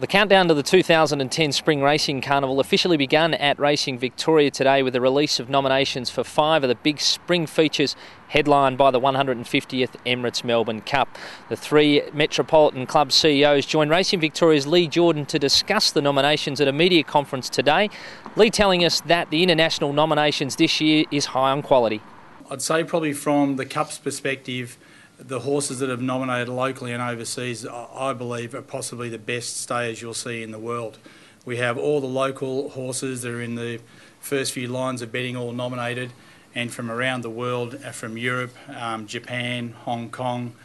The countdown to the 2010 Spring Racing Carnival officially began at Racing Victoria today with the release of nominations for 5 of the big spring features headlined by the 150th Emirates Melbourne Cup. The 3 Metropolitan Club CEOs joined Racing Victoria's Lee Jordan to discuss the nominations at a media conference today. Lee telling us that the international nominations this year is high on quality. I'd say probably from the Cup's perspective, the horses that have nominated locally and overseas, I believe, are possibly the best stayers you'll see in the world. We have all the local horses that are in the first few lines of betting all nominated, and from around the world, from Europe, Japan, Hong Kong,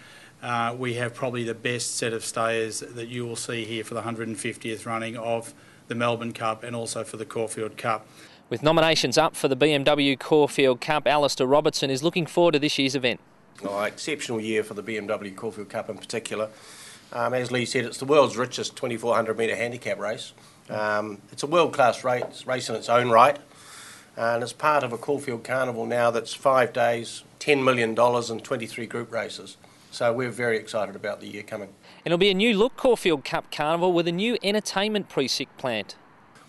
we have probably the best set of stayers that you will see here for the 150th running of the Melbourne Cup and also for the Caulfield Cup. With nominations up for the BMW Caulfield Cup, Alistair Robertson is looking forward to this year's event. Exceptional year for the BMW Caulfield Cup in particular. As Lee said, it's the world's richest 2400 metre handicap race. It's a world-class race in its own right, and it's part of a Caulfield Carnival now that's 5 days, $10 million and 23 group races. So we're very excited about the year coming. It'll be a new look Caulfield Cup Carnival with a new entertainment precinct planned.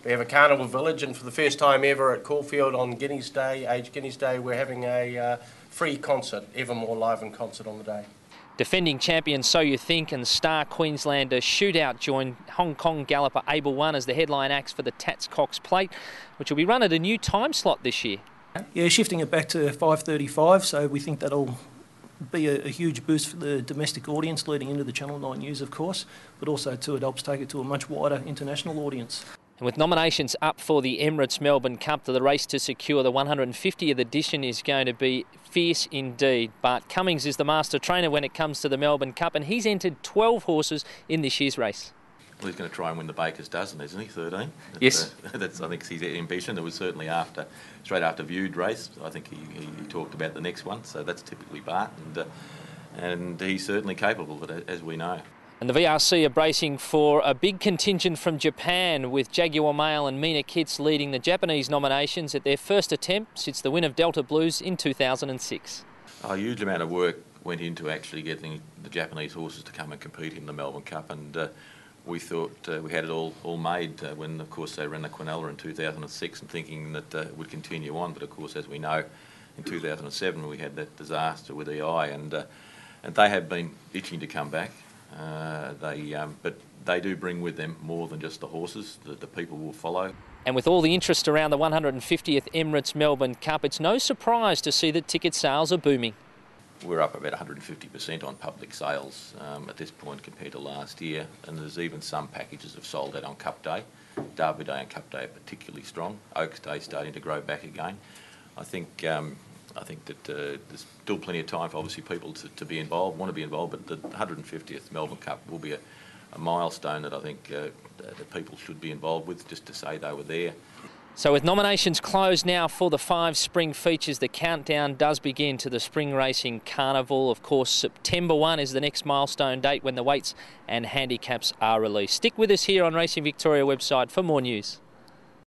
We have a carnival village, and for the first time ever at Caulfield on Guineas Day, Age Guineas Day, we're having a free concert, Evermore Live in concert on the day. Defending champion So You Think and star Queenslander Shootout join Hong Kong galloper Able One as the headline acts for the Tats Cox Plate, which will be run at a new time slot this year. Yeah, shifting it back to 5:35, so we think that'll be a huge boost for the domestic audience leading into the Channel 9 News, of course, but also too it helps take it to a much wider international audience. And with nominations up for the Emirates Melbourne Cup, the race to secure the 150th edition is going to be fierce indeed. But Cummings is the master trainer when it comes to the Melbourne Cup, and he's entered 12 horses in this year's race. Well, he's going to try and win the Baker's dozen, isn't he? 13. Yes. That's I think his ambition. It was certainly straight after Viewed race. I think he talked about the next one, so that's typically Bart, and he's certainly capable of it, as we know. And the VRC are bracing for a big contingent from Japan, with Jaguar Mail and Mina Kitts leading the Japanese nominations at their first attempt since the win of Delta Blues in 2006. A huge amount of work went into actually getting the Japanese horses to come and compete in the Melbourne Cup, and we thought we had it all made when, of course, they ran the Quinella in 2006 and thinking that it would continue on. But, of course, as we know, in 2007 we had that disaster with EI, and they have been itching to come back. But they do bring with them more than just the horses that the people will follow. And with all the interest around the 150th Emirates Melbourne Cup, it's no surprise to see that ticket sales are booming. We're up about 150% on public sales at this point compared to last year, and there's even some packages have sold out on Cup Day. Derby Day and Cup Day are particularly strong. Oaks Day starting to grow back again. I think that there's still plenty of time for obviously people to be involved, want to be involved, but the 150th Melbourne Cup will be a milestone that I think that people should be involved with, just to say they were there. So with nominations closed now for the 5 spring features, the countdown does begin to the Spring Racing Carnival. Of course, September 1 is the next milestone date when the weights and handicaps are released. Stick with us here on Racing Victoria website for more news.